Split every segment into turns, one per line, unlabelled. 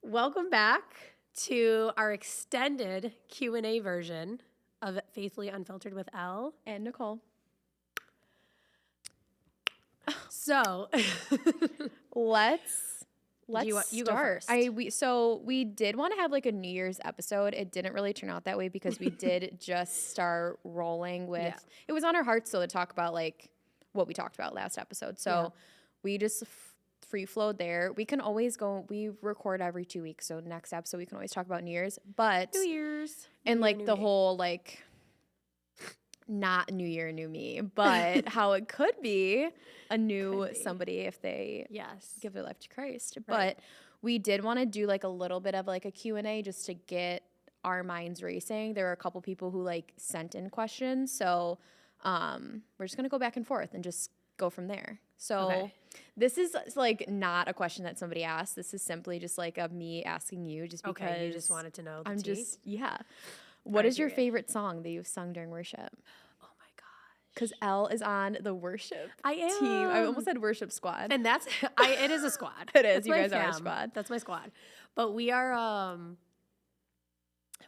Welcome back to our extended Q&A version of Faithfully Unfiltered with Elle
and Nicole.
So,
let's
you go
start.
first.
We did want to have like a New Year's episode. It didn't really turn out that way because we did just start rolling with.
Yeah.
It was on our hearts still to talk about like what we talked about last episode. So we just free flowed there. We can always go. We record every 2 weeks, so next episode we can always talk about New Year's. But
New Year's
and
New
like
Year,
the
New
whole like. Not New Year, New Me, but how it could be a new somebody if they give their life to Christ.
Right.
But we did want to do like a little bit of like a Q&A just to get our minds racing. There were a couple people who like sent in questions. So we're just going to go back and forth and just go from there. So this is like not a question that somebody asked. This is simply just like a me asking you just because
you just wanted to know the
I'm
tea?
just, yeah. What is your favorite song that you've sung during worship?
Oh my gosh.
Because Elle is on the worship
team.
I almost said worship squad.
And that's, it is a squad.
It is.
That's
you
my
guys are a
fam.
squad.
That's my squad. But we are,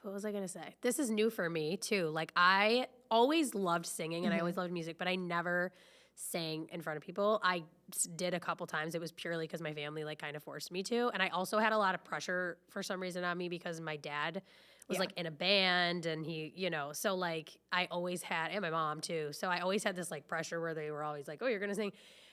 what was I going to say? This is new for me too. Like I always loved singing and I always loved music, but I never sang in front of people. I did a couple times. It was purely because my family like kind of forced me to. And I also had a lot of pressure for some reason on me because my dad was like in a band and he, so like I always had, and my mom too. So I always had this like pressure where they were always like, oh, you're going to sing.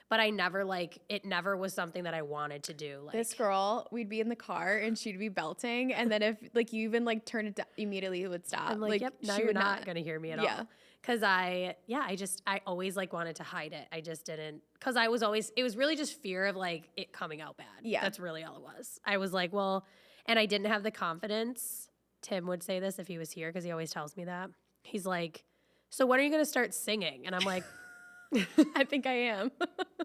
But I never it never was something that I wanted to do. Like
this girl, we'd be in the car and she'd be belting. And then if like you even like turn it down, immediately it would stop.
I'm like, yep, now you're not going to hear me at all. Cause I always like wanted to hide it. I just didn't, cause it was really just fear of like it coming out bad.
Yeah.
That's really all it was. I was like, well, and I didn't have the confidence. Tim would say this if he was here, cause he always tells me that. He's like, so when are you going to start singing? And I'm like,
I think I am.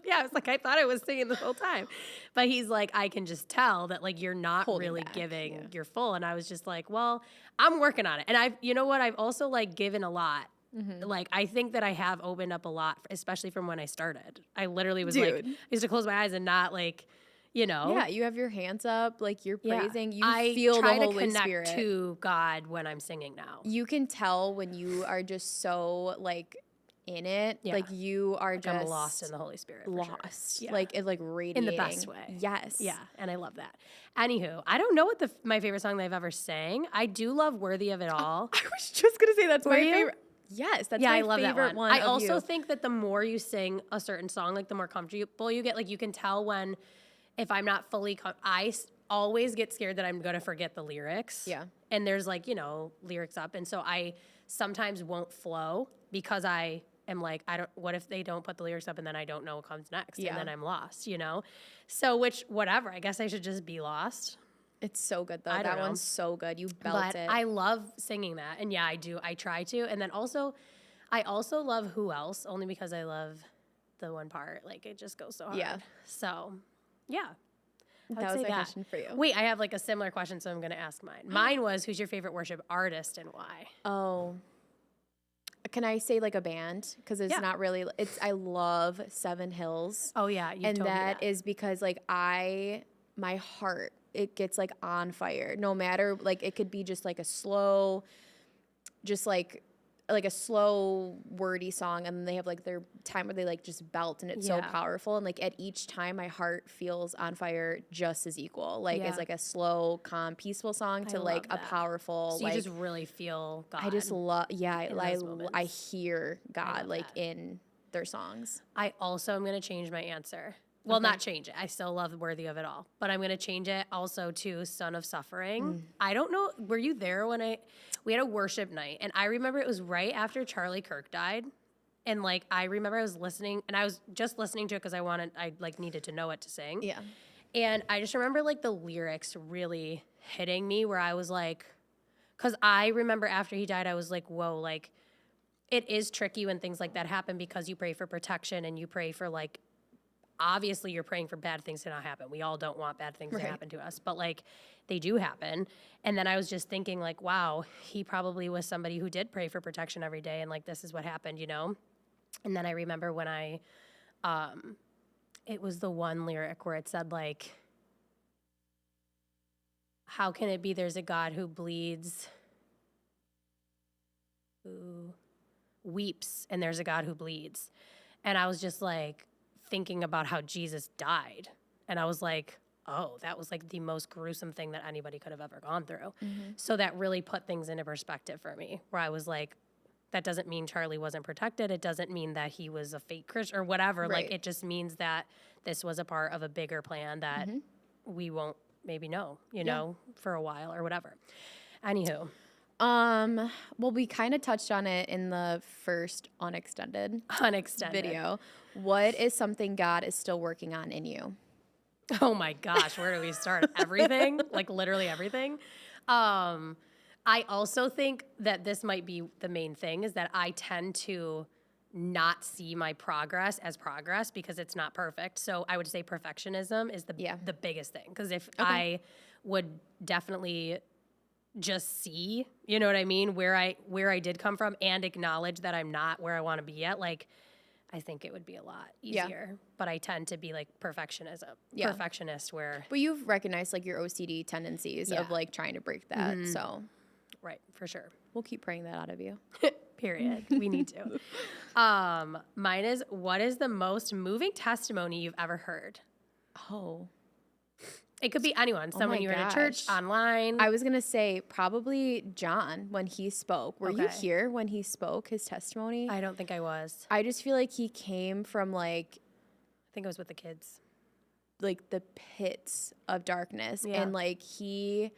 Yeah, I was like, I thought I was singing the whole time. But he's like, I can just tell that like you're not really giving your full. And I was just like, well, I'm working on it. And I've also like given a lot. Mm-hmm. Like I think that I have opened up a lot, especially from when I started. I literally was like, I used to close my eyes and not like, Yeah,
you have your hands up, like you're praising. You
I
feel
try
the Holy
to connect
Spirit
to God when I'm singing now.
You can tell when you are just so like in it, like you are like just
I'm lost in the Holy Spirit.
Lost, like it like radiating
in the best way.
Yes,
yeah, and I love that. Anywho, I don't know what my favorite song that I've ever sang. I do love "Worthy of It All."
I was just gonna say that's my favorite. Yes, that's my
I love
favorite
that one.
one.
I also think that the more you sing a certain song, like the more comfortable you get. Like you can tell when, if I'm not fully, I always get scared that I'm gonna forget the lyrics.
Yeah,
and there's like lyrics up, and so I sometimes won't flow because I am like, what if they don't put the lyrics up and then I don't know what comes next and then I'm lost, So whatever, I guess I should just be lost.
It's so good though. That one's so good. You belt it.
I love singing that. And yeah, I do. I try to. And then also, I also love Who Else, only because I love the one part. Like it just goes so hard.
Yeah.
So yeah.
That was my question for you.
Wait, I have like a similar question, so I'm going to ask mine. Mine was, who's your favorite worship artist and why?
Oh. Can I say like a band? Because it's not really, I love Seven Hills.
Oh yeah.
And that is because like my heart, it gets like on fire. No matter, like it could be just like a slow, just like a slow wordy song, and then they have like their time where they like just belt, and it's so powerful. And like at each time my heart feels on fire just as equal. Like it's like a slow, calm, peaceful song to like a powerful,
so you just really feel God.
I just love I hear God like in their songs.
I also am gonna change my answer. Well, not change it. I still love Worthy of It All. But I'm going to change it also to Son of Suffering. I don't know. Were you there when we had a worship night? And I remember it was right after Charlie Kirk died. And, like, I remember I was listening. And I was just listening to it because I needed to know it to sing.
Yeah.
And I just remember, like, the lyrics really hitting me where I was like, because I remember after he died, I was like, whoa, like, it is tricky when things like that happen because you pray for protection and you pray for, like, obviously you're praying for bad things to not happen. We all don't want bad things to happen to us, but like they do happen. And then I was just thinking like, wow, he probably was somebody who did pray for protection every day. And like, this is what happened, And then I remember when it was the one lyric where it said like, how can it be there's a God who bleeds, who weeps, and there's a God who bleeds? And I was just like thinking about how Jesus died. And I was like, oh, that was like the most gruesome thing that anybody could have ever gone through. So that really put things into perspective for me, where I was like, that doesn't mean Charlie wasn't protected. It doesn't mean that he was a fake Christian or whatever.
Right.
Like, it just means that this was a part of a bigger plan that we won't maybe know, you know, for a while or whatever. Anywho.
Well, we kind of touched on it in the first unextended video. What is something God is still working on in you?
Oh my gosh, where do we start? Everything, like literally everything. I also think that this might be the main thing, is that I tend to not see my progress as progress because it's not perfect. So I would say perfectionism is the biggest thing. Because if I would definitely just see, you know what I mean, where I did come from and acknowledge that I'm not where I want to be yet, like, I think it would be a lot easier. But I tend to be like perfectionist where.
But you've recognized like your OCD tendencies of like trying to break that. So.
Right, for sure.
We'll keep praying that out of you.
Period. We need to. Mine is, what is the most moving testimony you've ever heard?
Oh.
It could be anyone. Someone you heard at church, online.
I was going to say probably John when he spoke. Were you here when he spoke his testimony?
I don't think I was.
I just feel like he came from like.
I think it was with the kids.
Like the pits of darkness. And like he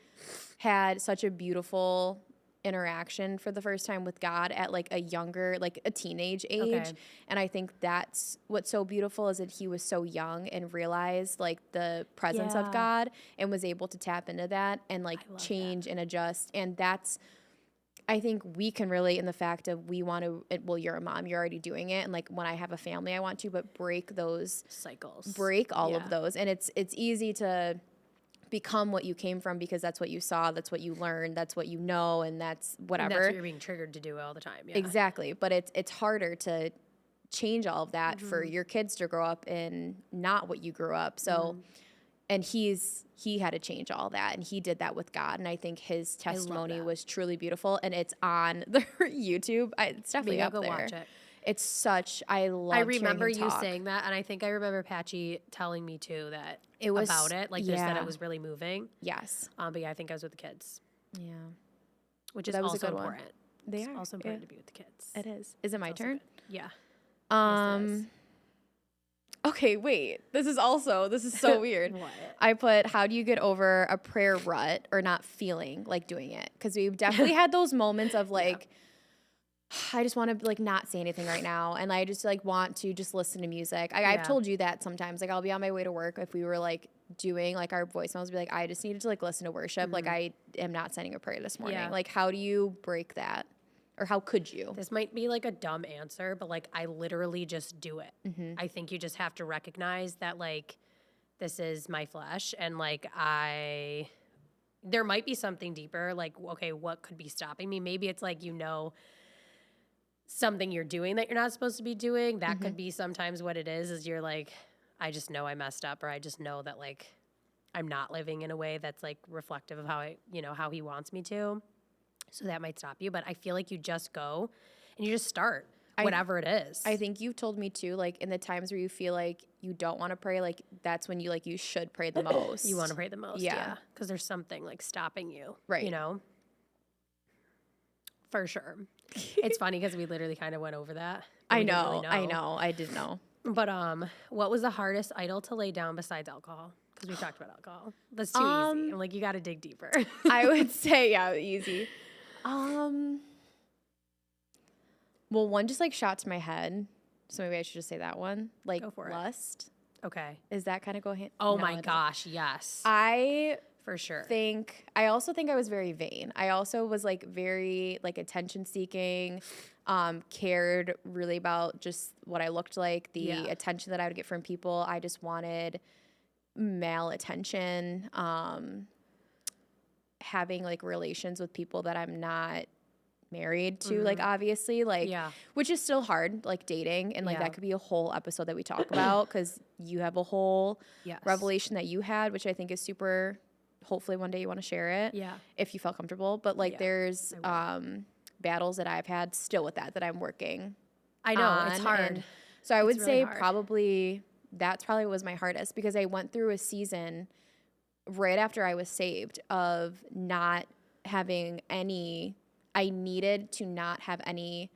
had such a beautiful interaction for the first time with God at like a younger, like a teenage age. And I think that's what's so beautiful, is that he was so young and realized like the presence of God and was able to tap into that and like change and adjust. And that's, I think we can relate in the fact of we want to, well, you're a mom, you're already doing it. And like when I have a family, I want to, but break those
cycles,
break all of those. And it's easy to become what you came from because that's what you saw, that's what you learned, that's what you know, and that's whatever.
And that's what you're being triggered to do all the time. Yeah.
Exactly. But it's harder to change all of that for your kids to grow up in not what you grew up. So, and he had to change all that, and he did that with God. And I think his testimony was truly beautiful, and it's on the YouTube. It's definitely up there.
Watch it.
It's such, I
remember you saying that, and I think I remember Patchy telling me too that it was about it, like just that it was really moving.
Yes.
But yeah, I think I was with the kids.
Yeah.
Which is also important.
They are
also important to be with the kids.
It is. Is it my turn?
Yeah.
Yes, okay, wait. This is so weird.
What?
I put, how do you get over a prayer rut or not feeling like doing it? Because we've definitely had those moments of like, I just want to like not say anything right now, and I just like want to just listen to music. I've told you that sometimes. Like I'll be on my way to work, if we were like doing like our voicemails, be like, I just needed to like listen to worship. Like I am not sending a prayer this morning.
Yeah.
Like how do you break that? Or how could you?
This might be like a dumb answer, but like I literally just do it. I think you just have to recognize that like this is my flesh, and like there might be something deeper. Like, okay, what could be stopping me? Maybe it's like, something you're doing that you're not supposed to be doing. That could be sometimes what it is you're like, I just know I messed up, or I just know that like I'm not living in a way that's like reflective of how how he wants me to. So that might stop you, but I feel like you just go and you just start whatever it is.
I think you've told me too, like in the times where you feel like you don't want to pray, like that's when you should pray the most.
You want to pray the most. Yeah. Because there's something like stopping you.
Right.
For sure. It's funny because we literally kind of went over that.
I know. I didn't know.
But what was the hardest idol to lay down besides alcohol? Because we talked about alcohol. That's too easy. I'm like, you got to dig deeper.
I would say, easy. Well, one just like shot to my head, so maybe I should just say that one. Like,
go for
lust.
Okay.
Is that kind of go hand?
Oh my gosh, yes. For sure.
I also think I was very vain. I also was like very like attention seeking, cared really about just what I looked like, the attention that I would get from people. I just wanted male attention, having like relations with people that I'm not married to, like obviously, like which is still hard, like dating, and like that could be a whole episode that we talk about, because you have a whole revelation that you had, which I think is super hopefully one day you want to share it.
Yeah.
If you felt comfortable. But like
Yeah,
there's battles that I've had still with that I'm working.
I know, it's hard.
And so I would
really
say
hard.
that's probably what was my hardest, because I went through a season right after I was saved of not having any, I needed to not have any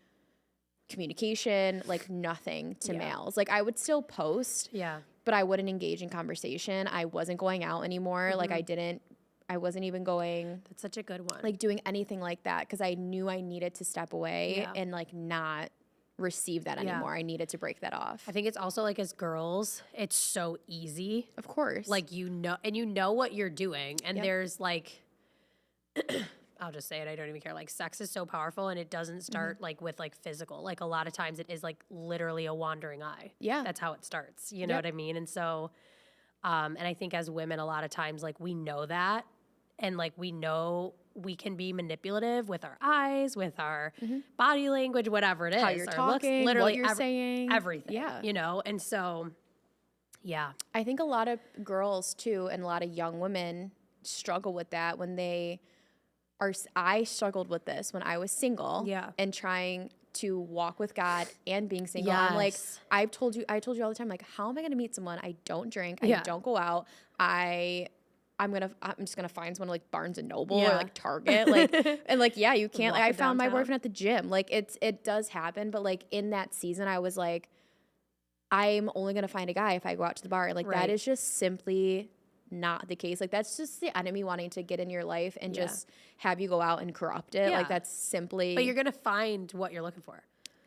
communication, like nothing to males. Like I would still post,
Yeah.
but I wouldn't engage in conversation. I wasn't going out anymore. Like I wasn't even going,
That's such a good one.
like doing anything like that, because I knew I needed to step away and like not receive that anymore. I needed to break that off.
I think it's also like as girls, it's so easy.
Of course.
Like, you know what you're doing. And there's like, I'll just say it. I don't even care. Like, sex is so powerful, and it doesn't start like with like physical. Like, a lot of times it is like literally a wandering eye.
Yeah.
That's how it starts. You know what I mean? And so, and I think as women, a lot of times, like, we know that. And like, we know we can be manipulative with our eyes, with our body language, whatever it is.
How you're
our
talking,
looks, literally
what you're saying.
everything.
Yeah.
You know? And so, yeah.
I think a lot of girls too, and a lot of young women struggle with that when they are. I struggled with this when I was single.
Yeah.
And trying to walk with God and being single. I'm like, I told you all the time, like, how am I going to meet someone? I don't drink. I don't go out. I'm just gonna find someone like Barnes and Noble or like Target, like, and like, yeah, you can't. Like, I found my boyfriend at the gym. Like, it does happen, but like in that season, I was like, I'm only gonna find a guy if I go out to the bar. Like, that is just simply not the case. Like, that's just the enemy wanting to get in your life and just have you go out and corrupt it. Like, that's simply.
But you're gonna find what you're looking for.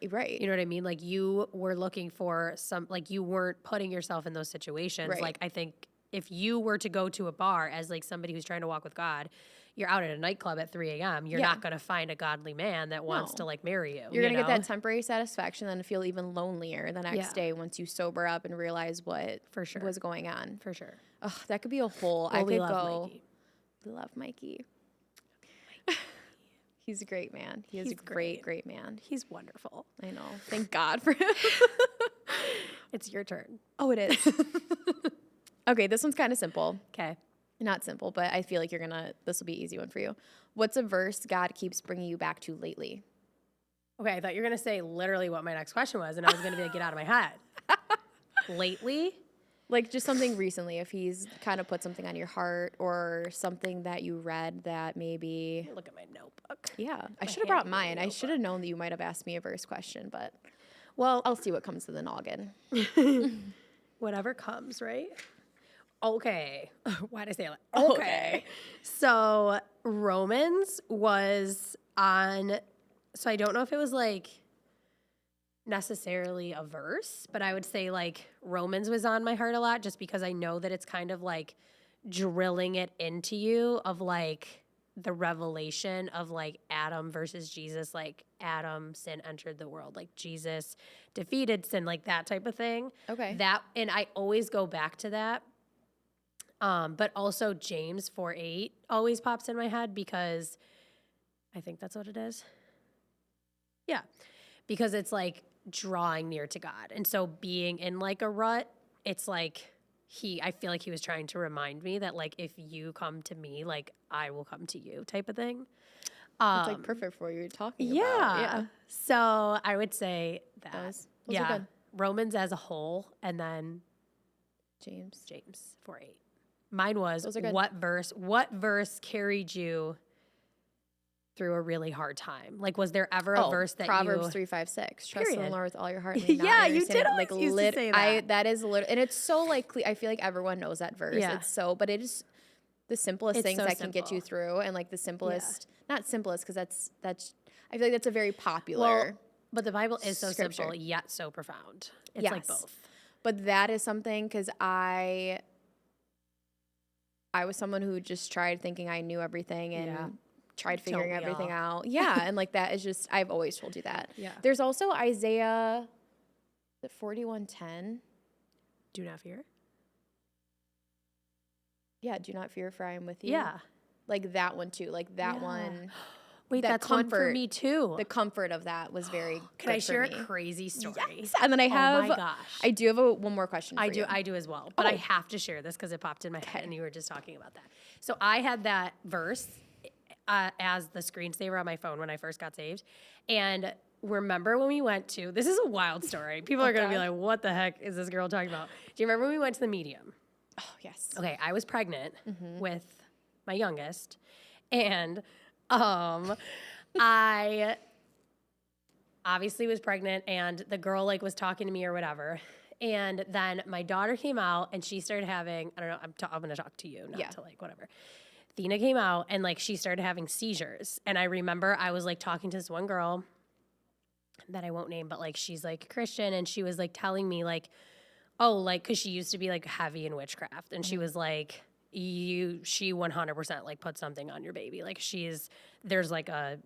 Right.
You know what I mean? Like, you were looking for like, you weren't putting yourself in those situations.
Right.
Like, I think if you were to go to a bar as like somebody who's trying to walk with God, you're out at a nightclub at 3 a.m. You're not going to find a godly man that wants to like marry you.
You're going to get that temporary satisfaction and feel even lonelier the next day once you sober up and realize what was going on.
For sure.
Oh, that could be a whole.
Well, we love Mikey.
We love Mikey. He's a great man. He's a great man.
He's wonderful.
I know. Thank God for him.
It's your turn.
Oh, it is. Okay, this one's kind of simple.
Okay.
Not simple, but I feel like this will be an easy one for you. What's a verse God keeps bringing you back to lately?
Okay, I thought you were going to say literally what my next question was, and I was going to be like, get out of my head. Lately?
Like, just something recently, if he's kind of put something on your heart or something that you read that maybe.
Look at my notebook.
Yeah, I should have brought mine. I should have known that you might have asked me a verse question, but
well,
I'll see what comes to the noggin.
Whatever comes, right? Okay. Why'd I say that? Okay. So Romans was on, so I don't know if it was like necessarily a verse, but I would say like Romans was on my heart a lot, just because I know that it's kind of like drilling it into you of like the revelation of like Adam versus Jesus, like Adam, sin entered the world, like Jesus defeated sin, like that type of thing.
Okay.
That, and I always go back to that. But also James 4:8 always pops in my head, because I think that's what it is. Yeah. Because it's like drawing near to God. And so being in like a rut, it's like I feel like he was trying to remind me that like, if you come to me, like I will come to you type of thing.
It's like perfect for what you're talking about. Yeah.
So I would say that.
Those are good.
Romans as a whole, and then
James
4:8. Mine was,
those are good.
what verse carried you through a really hard time? Like, was there ever a verse that
Proverbs 3:5-6. Trust in the Lord with all your heart. And
Yeah, you did always used to say that.
That is literal, and it's so like I feel like everyone knows that verse.
Yeah.
It's so, but it is the simplest things
so
that can get you through, and like the simplest, not simplest, because that's I feel like that's a very popular.
Well, but the Bible is so
scripture.
simple yet so profound. It's like both.
But that is something, because I was someone who just tried thinking I knew everything and tried figuring everything out. Yeah, and like that is just, I've always told you that.
Yeah.
There's also Isaiah 41:10.
Do not fear.
Yeah, do not fear, for I am with you.
Yeah.
Like that one too. Like that one.
Wait,
that
that's one for
comfort,
me too.
the comfort of that was very
Can I
good
share
for me.
a crazy story?
Yes. And then I have,
Oh my gosh.
I do have one more question for you.
I do as well. But I have to share this because it popped in my head and you were just talking about that. So I had that verse as the screensaver on my phone when I first got saved. And remember when we went to, this is a wild story. People are going to be like, what the heck is this girl talking about? Do you remember when we went to the Medium?
Oh, yes.
Okay, I was pregnant with my youngest. And I obviously was pregnant and the girl like was talking to me or whatever. And then my daughter came out and she started having, I don't know, I'm going to talk to you, not to like whatever. Athena came out and like she started having seizures. And I remember I was like talking to this one girl that I won't name, but like she's like Christian and she was like telling me like, oh, like, cause she used to be like heavy in witchcraft. And she was like, she 100% like put something on your baby. Like there's like a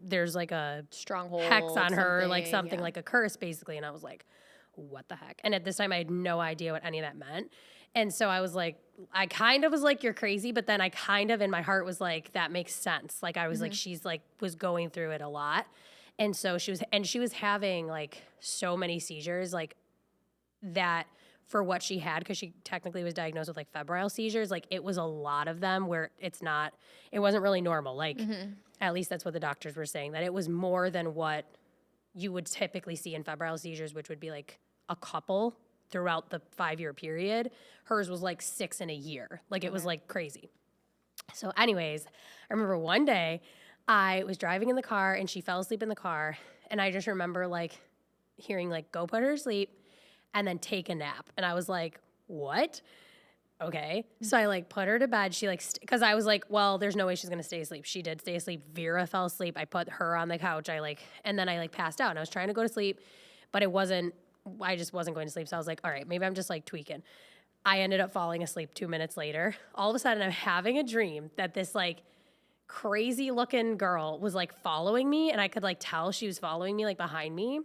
Stronghold.
hex on her, like something like a curse basically. And I was like, what the heck? And at this time I had no idea what any of that meant. And so I was like, I kind of was like, you're crazy. But then I kind of in my heart was like, that makes sense. Like I was like, she's like, was going through it a lot. And so she was having like so many seizures, like that for what she had, because she technically was diagnosed with like febrile seizures. Like it was a lot of them where it wasn't really normal. Like at least that's what the doctors were saying, that it was more than what you would typically see in febrile seizures, which would be like a couple throughout the 5-year period. Hers was like 6 in a year. Like it was like crazy. So anyways, I remember one day I was driving in the car and she fell asleep in the car. And I just remember like hearing like, go put her to sleep and then take a nap. And I was like, what? Okay. So I like put her to bed. She like, cause I was like, well, there's no way she's going to stay asleep. She did stay asleep. Vera fell asleep. I put her on the couch. And then I passed out and I was trying to go to sleep, but I just wasn't going to sleep. So I was like, all right, maybe I'm just like tweaking. I ended up falling asleep 2 minutes later. All of a sudden I'm having a dream that this like crazy looking girl was like following me and I could like tell she was following me like behind me.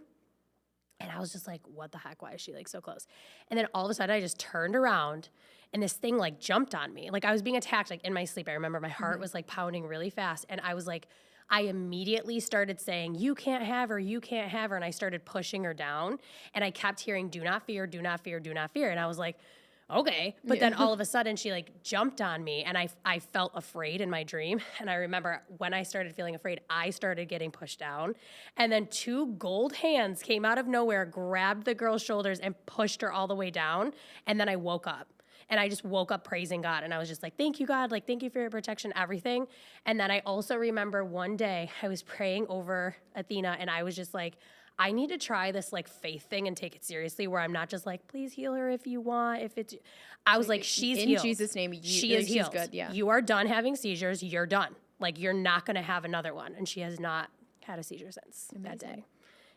And I was just like, what the heck? Why is she like so close? And then all of a sudden I just turned around and this thing like jumped on me. Like I was being attacked like in my sleep. I remember my heart was like pounding really fast. And I was like, I immediately started saying, you can't have her, you can't have her. And I started pushing her down and I kept hearing, do not fear, do not fear, do not fear. And I was like, okay. But then all of a sudden she like jumped on me and I felt afraid in my dream. And I remember when I started feeling afraid, I started getting pushed down. And then 2 gold hands came out of nowhere, grabbed the girl's shoulders and pushed her all the way down. And then I woke up. And I just woke up praising God. And I was just like, thank you, God. Like, thank you for your protection, everything. And then I also remember one day I was praying over Athena and I was just like, I need to try this like faith thing and take it seriously where I'm not just like, please heal her if you want. I was like, she's
in
healed.
In Jesus' name,
she is healed.
Good, yeah.
You are done having seizures. You're done. Like, you're not going to have another one. And she has not had a seizure since that day.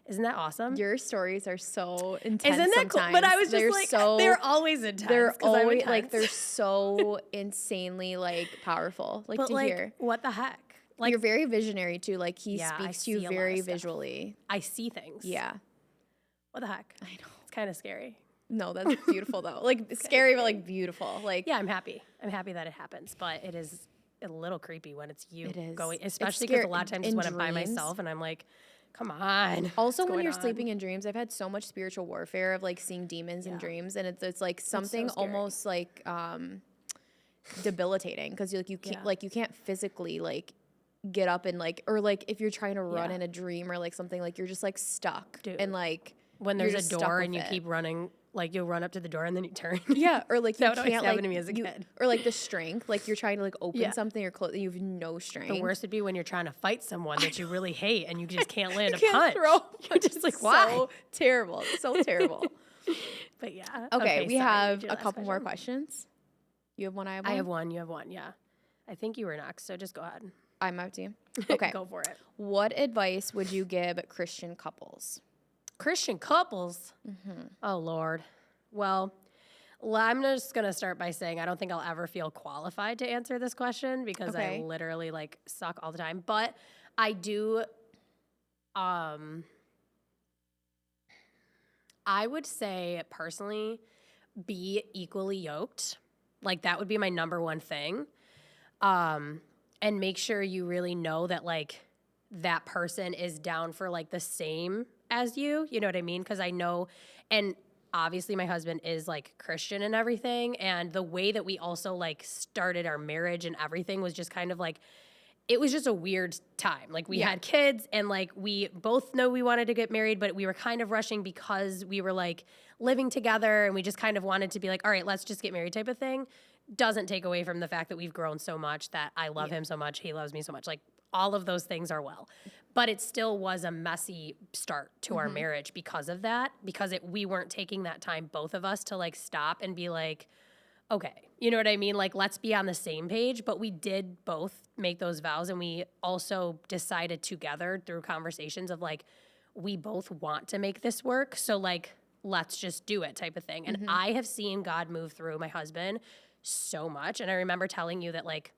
Isn't that awesome?
Your stories are so intense.
Isn't that
sometimes.
cool? But I was just like, they're always intense.
They're always
intense.
like, they're so insanely like powerful. Like
but
to
like,
hear.
What the heck? Like,
you're very visionary too. Like he speaks to you very visually.
I see things.
Yeah.
What the heck?
I know.
It's kind of scary.
No, that's beautiful though. Like scary, but like beautiful. Like
yeah, I'm happy. I'm happy that it happens, but it is a little creepy when it's you going,
It's
especially because a lot of times when I'm by
dreams.
myself and I'm like, come on.
Also, when you're sleeping in dreams, I've had so much spiritual warfare of like seeing demons in dreams, and it's like something almost like debilitating because you can't like you can't physically like get up and like, or like if you're trying to run in a dream or like something, like you're just like stuck.
Dude.
And like
when there's a door and you keep running, like you'll run up to the door and then you turn.
Yeah, or like you
that
can't
like
to me as a kid. Or like the strength, like you're trying to like open something or close, and you have no strength.
The worst would be when you're trying to fight someone that you really hate and you just can't land a
can't
punch. You're just like, why?
So terrible, so terrible.
But yeah.
Okay, we have a couple more questions. You have one. I have one.
I have one. You have one. Yeah. I think you were next, so just go ahead.
I'm out to you. Okay.
Go for it.
What advice would you give Christian couples?
Christian couples? Oh, Lord. Well, I'm just going to start by saying I don't think I'll ever feel qualified to answer this question because I literally, like, suck all the time. But I do, I would say, personally, be equally yoked. Like, that would be my number one thing. And make sure you really know that, like, that person is down for like the same as you know what I mean? Because I know, and obviously my husband is like Christian and everything, and the way that we also like started our marriage and everything was just kind of like, it was just a weird time. Like we had kids and like we both know we wanted to get married, but we were kind of rushing because we were like living together and we just kind of wanted to be like, all right, let's just get married type of thing. Doesn't take away from the fact that we've grown so much, that I love him so much, he loves me so much. Like all of those things are well. But it still was a messy start to our marriage because of that, because we weren't taking that time, both of us, to like stop and be like, okay, you know what I mean? Like, let's be on the same page. But we did both make those vows, and we also decided together through conversations of like, we both want to make this work. So like, let's just do it type of thing. And I have seen God move through my husband so much. And I remember telling you that like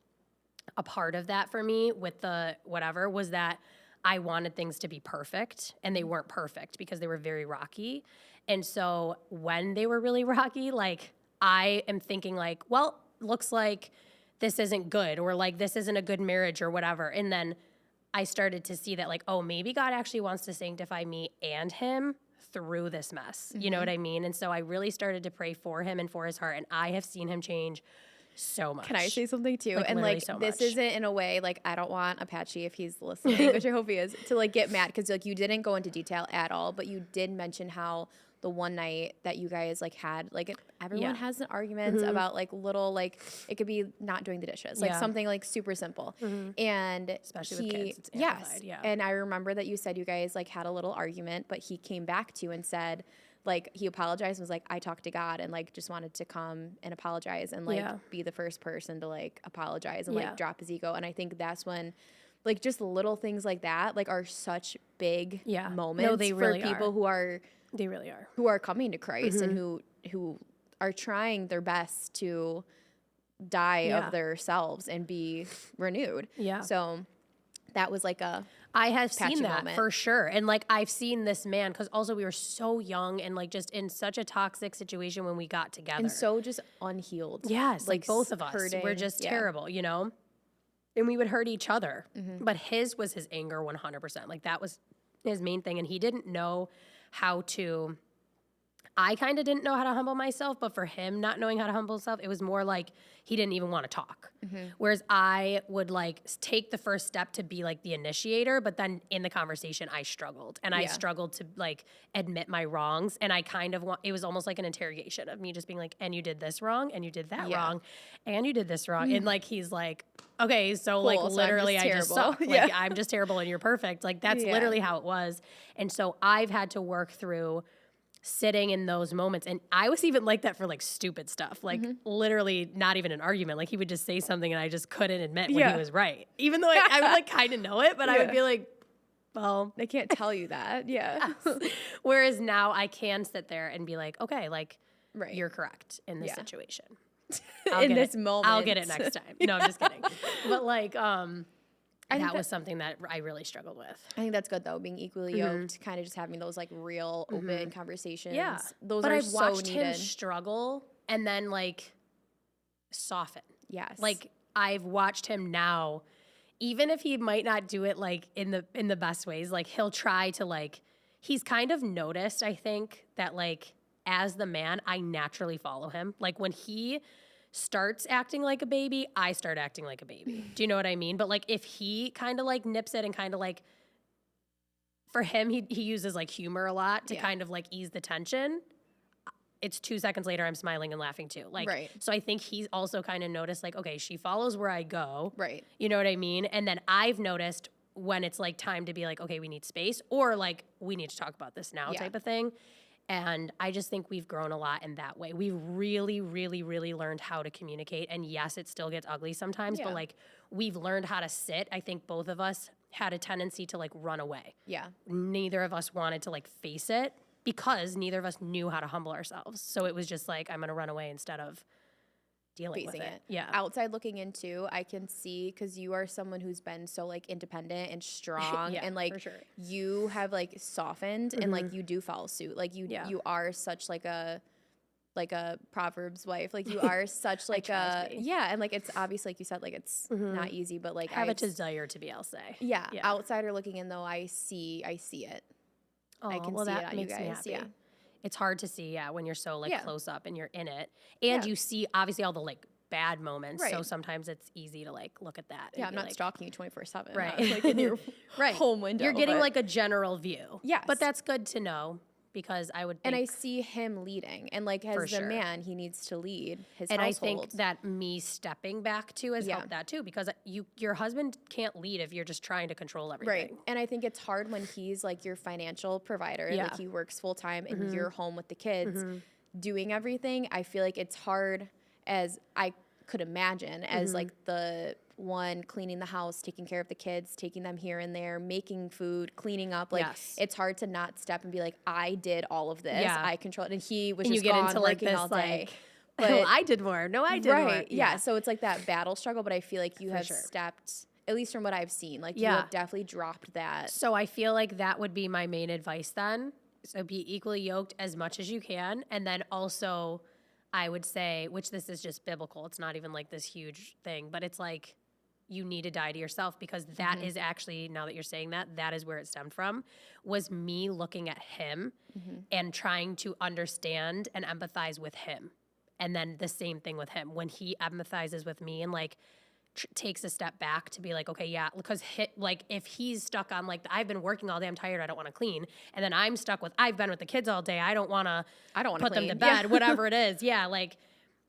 a part of that for me with the whatever was that I wanted things to be perfect, and they weren't perfect because they were very rocky. And so when they were really rocky, like, I am thinking like, well, looks like this isn't good, or like this isn't a good marriage or whatever. And then I started to see that like, oh, maybe God actually wants to sanctify me and him through this mess. You know what I mean? And so I really started to pray for him and for his heart, and I have seen him change so much.
Can I say something too?
Like,
and like
so
this
much.
isn't in a way like, I don't want Apache, if he's listening, which I hope he is, to like get mad, because like you didn't go into detail at all, but you did mention how the one night that you guys like had, like everyone has an argument about like little, like it could be not doing the dishes, like something like super simple. And
especially with kids, it's amplified,
and I remember that you said you guys like had a little argument, but he came back to you and said, like, he apologized and was like, I talked to God and like just wanted to come and apologize and like be the first person to like apologize and like drop his ego. And I think that's when like just little things like that like are such big moments
they really
for people who are
they really are,
who are coming to Christ and who are trying their best to die of themselves and be renewed. So that was like
I have seen that
moment.
For sure. And like, I've seen this man, because also we were so young and like just in such a toxic situation when we got together.
And so just unhealed.
Yes. Like both of us
hurting.
were just terrible, you know? And we would hurt each other. But his was his anger 100%. Like that was his main thing. And he didn't know how to, I kind of didn't know how to humble myself, but for him not knowing how to humble himself, it was more like he didn't even want to talk. Whereas I would like take the first step to be like the initiator, but then in the conversation I struggled, and I struggled to like admit my wrongs. And I kind of it was almost like an interrogation of me just being like, and you did this wrong, and you did that wrong, and you did this wrong. And like, he's like, okay, so like literally I just suck. Like I'm just terrible and you're perfect. Like that's literally how it was. And so I've had to work through sitting in those moments. And I was even like that for like stupid stuff, like literally not even an argument. Like he would just say something and I just couldn't admit when he was right. Even though I would like kind of know it, but I would be like, well,
I can't tell you that.
Whereas now I can sit there and be like, okay, like you're correct in this situation.
In this moment.
I'll get it next time. No, I'm just kidding. But like, that was something that I really struggled with.
I think that's good though, being equally yoked, kind of just having those like real open conversations.
Yeah.
Those
but
are
I've
so
watched
needed.
him struggle and then like soften.
Yes.
Like I've watched him now, even if he might not do it like in the best ways, like he'll try to like, he's kind of noticed, I think, that like as the man, I naturally follow him. Like when he starts acting like a baby, I start acting like a baby. Do you know what I mean? But like if he kind of like nips it and kind of like, for him, he uses like humor a lot to kind of like ease the tension. It's 2 seconds later, I'm smiling and laughing too. Like, so I think he's also kind of noticed like, okay, she follows where I go. You know what I mean? And then I've noticed when it's like time to be like, okay, we need space, or like we need to talk about this now type of thing. And I just think we've grown a lot in that way. We really, really, really learned how to communicate. And yes, it still gets ugly sometimes, but like we've learned how to sit. I think both of us had a tendency to like run away. Neither of us wanted to like face it because neither of us knew how to humble ourselves. So it was just like, I'm going to run away instead of dealing with it.
Outside looking into, I can see, because you are someone who's been so like independent and strong and like you have like softened and like you do follow suit. Like you are such like a like a Proverbs wife. Like you are such like
try
a,
to be.
yeah. And like, it's obviously, like you said, like it's not easy, but like
Have a desire to be, I'll say.
yeah, outsider looking in though, I see it.
Oh,
I can
well,
see
that
it on
makes
you
me
guys.
happy.
Yeah.
It's hard to see, when you're so like
Yeah.
close up and you're in it, and
Yeah.
you see obviously all the like bad moments. So
Right.
sometimes it's easy to like look at that. And
Yeah, I'm
be
not
like,
stalking you 24/7.
Right.
Like in your
Right.
home window.
You're getting
but-
like a general view.
Yes.
But that's good to know because I would think.
and I see him leading, and like
For
as a
sure.
man, he needs to lead his
and
household.
I think that me stepping back too has
Yeah.
helped that too because your husband can't lead if you're just trying to control everything.
right. And I think it's hard when he's like your financial provider,
Yeah.
like he works full time, and you're home with the kids, doing everything. I feel like it's hard, as I could imagine, as like the one cleaning the house, taking care of the kids, taking them here and there, making food, cleaning up. Like
Yes.
it's hard to not step and be like, I did all of this.
Yeah.
I controlled, and he was
And
just
you get
gone
into like
working
this
all day.
like,
But
oh, I did more. No, I did more.
right, yeah. So it's like that battle struggle, but I feel like you have
sure.
stepped, at least from what I've seen, like you
Yeah.
have definitely dropped that.
So I feel like that would be my main advice then. So be equally yoked as much as you can. And then also, I would say, which this is just biblical, it's not even like this huge thing, but it's like you need to die to yourself because that is actually, now that you're saying that, that is where it stemmed from, was me looking at him and trying to understand and empathize with him. And then the same thing with him when he empathizes with me and like takes a step back to be like, okay, yeah, because like if he's stuck on like, I've been working all day, I'm tired, I don't want to clean. And then I'm stuck with, I've been with the kids all day, I don't want to put them to
clean.
bed,
Yeah.
whatever it is. Yeah. Like,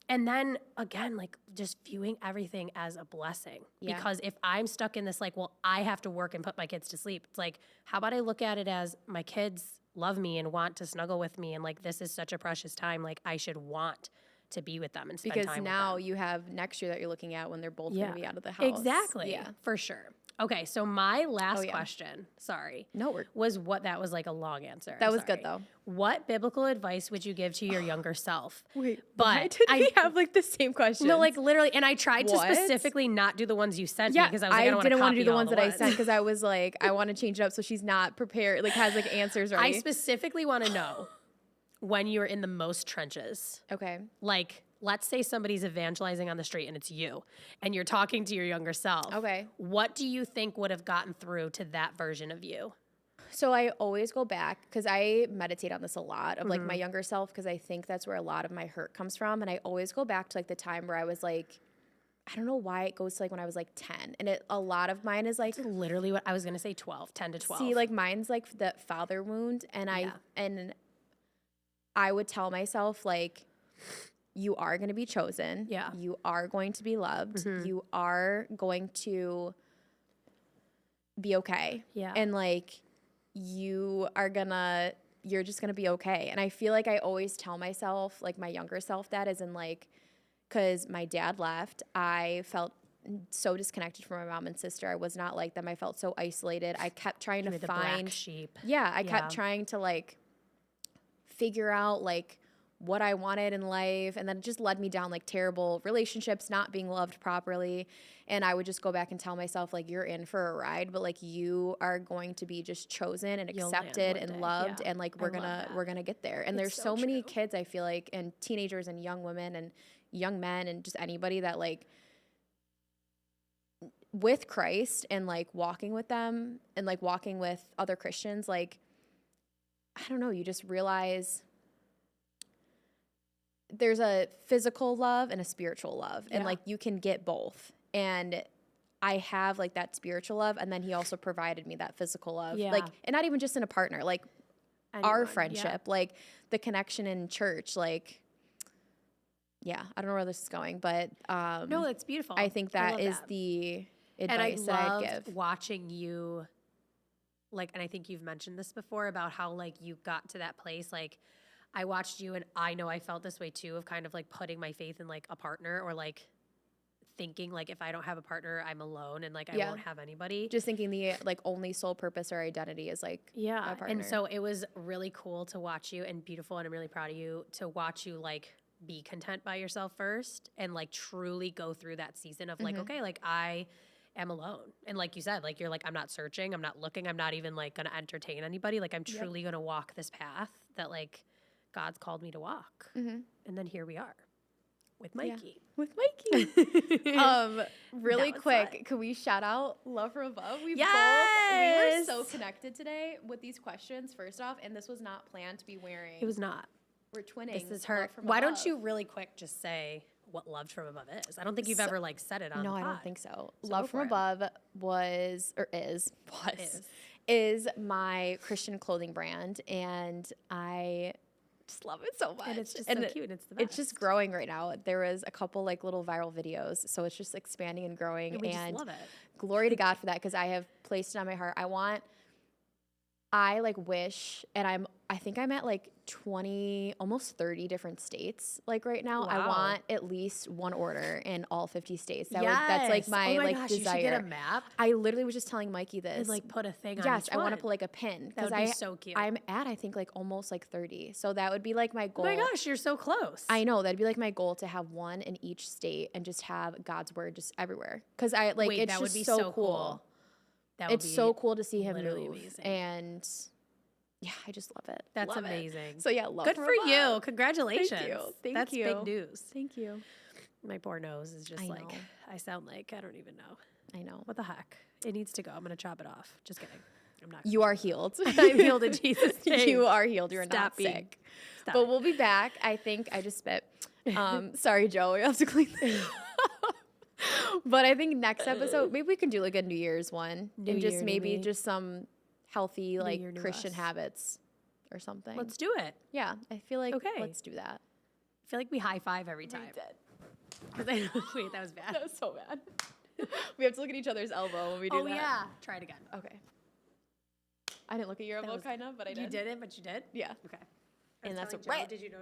and then again, like just viewing everything as a blessing.
Yeah.
Because if I'm stuck in this, like, well, I have to work and put my kids to sleep. It's like, how about I look at it as my kids love me and want to snuggle with me. And like, this is such a precious time. Like I should want to be with them and spend
Because
time
now
with them.
you have next year that you're looking at when they're both
Yeah.
going to be out of the house.
Exactly.
Yeah.
For sure. Okay, so my last
yeah.
question, sorry,
No,
was what that was like a long answer.
That
I'm
was good,
sorry.
though.
What biblical advice would you give to your younger self?
Wait,
but
why did we have like the same question?
No, like literally, and I tried to
What?
specifically not do the ones you sent me
yeah,
because I was like, I don't
didn't
want
to do the ones that I
ones.
sent because I was like, I want to change it up so she's not prepared, like has like answers
I
ready.
specifically want to know when you're in the most trenches.
Okay.
Like, let's say somebody's evangelizing on the street and it's you, and you're talking to your younger self.
Okay.
What do you think would have gotten through to that version of you?
So I always go back because I meditate on this a lot of like my younger self because I think that's where a lot of my hurt comes from. And I always go back to like the time where I was like, I don't know why it goes to like when I was like 10. And a lot of mine is like,
Literally what I was going to say 12, 10 to 12.
see, like mine's like the father wound. And I would tell myself like, you are going to be chosen.
Yeah.
You are going to be loved. You are going to be okay.
Yeah.
And like, you're just going to be okay. And I feel like I always tell myself, like my younger self, that as in like, because my dad left, I felt so disconnected from my mom and sister. I was not like them. I felt so isolated. I kept trying to
the
find
black sheep.
Yeah, I
Yeah.
kept trying to like figure out like what I wanted in life, and then it just led me down like terrible relationships, not being loved properly. And I would just go back and tell myself like, you're in for a ride, but like you are going to be just chosen and
You'll land
accepted
one
and
day.
loved,
Yeah.
and like
I
we're
love that.
gonna get there. And there's
It's
so
so
many
true.
kids I feel like, and teenagers and young women and young men and just anybody that like with Christ and like walking with them and like walking with other Christians, like I don't know, you just realize there's a physical love and a spiritual love, and
Yeah.
like you can get both. And I have like that spiritual love, and then he also provided me that physical love.
Yeah.
Like, and not even just in a partner, like
Anyone,
our
yeah.
friendship, like the connection in church, like yeah, I don't know where this is going, but
No, it's beautiful.
I think
I
that
love
is
that.
the
And I
advice that I'd
loved
give.
watching you, like, and I think you've mentioned this before about how, like, you got to that place. Like, I watched you, and I know I felt this way too, of kind of like putting my faith in like a partner, or like thinking like if I don't have a partner, I'm alone and like I
Yeah.
won't have anybody.
Just thinking the like only sole purpose or identity is like
Yeah.
a partner.
And so it was really cool to watch you, and beautiful, and I'm really proud of you to watch you like be content by yourself first and like truly go through that season of like, okay, like I am alone. And like you said, like you're like, I'm not searching, I'm not looking, I'm not even like gonna entertain anybody. Like I'm truly gonna walk this path that like God's called me to walk.
Mhm.
And then here we are with Mikey.
With Mikey. Really
That was
quick,
fun.
could we shout out Love from Above? We were
Yes!
so connected today with these questions, first off, and this was not planned to be wearing.
It was not.
We're twinning.
This is her.
Love from
Why don't
Above.
you really quick just say what Loved from Above is? I don't think you've ever like said it on
No,
the
I
pod.
don't think so.
So
Love
go
from
for it.
Above is my Christian clothing brand, and I just love it so much.
And it's just so cute and it's the best.
It's just growing right now. There was a couple like little viral videos, so it's just expanding and growing.
And we just love it.
Glory to God for that, because I have placed it on my heart. I like wish, and I think I'm at like 20, almost 30 different states. Like right now, I
Wow.
want at least one order in all 50 states. That's
Yes.
like my
oh my
like
gosh,
desire.
You should get a map
I literally was just telling Mikey this.
and like put a thing on
yes,
each
I want to
one.
put like a pin,
That
because
would be so cute.
I'm at I think like almost like 30. So that would be like my
Oh
goal.
my gosh, you're so close.
I know that'd be like my goal, to have one in each state and just have God's word just everywhere. Because I like
Wait,
it's
that
just
would be
so
so
cool.
That would
It's
be
so cool to see him
literally
move,
amazing.
and yeah, I just love it.
That's
Love it.
amazing.
So yeah, love
Good
from
for you.
above.
Congratulations.
Thank
That's
you.
big news.
Thank you.
My poor nose is just
I
like,
know.
I sound like, I don't even know.
I know.
What the heck? It needs to go. I'm going to chop it off. Just kidding. I'm not.
You are healed.
I'm healed in Jesus' name.
You are healed. You're
Stop
not
being-
sick.
Stop
But
it.
we'll be back. I think I just spit. Sorry, Joe. We have to clean this up. But I think next episode, maybe we can do like a New Year's one.
New
and just
Year, new
maybe
me.
just some healthy like
Year, new
Christian
us.
habits or something.
Let's do it.
Yeah, I feel like
Okay.
let's do that.
I feel like we high five every time.
did.
Wait, that was bad.
That was so bad. We have to look at each other's elbow when we do
Oh,
that.
yeah. Try it again.
Okay. I didn't look at your elbow,
was-
kind of, but I did.
You did it, but you did?
Yeah.
Okay.
And that's
telling
a right.
Joe, did you know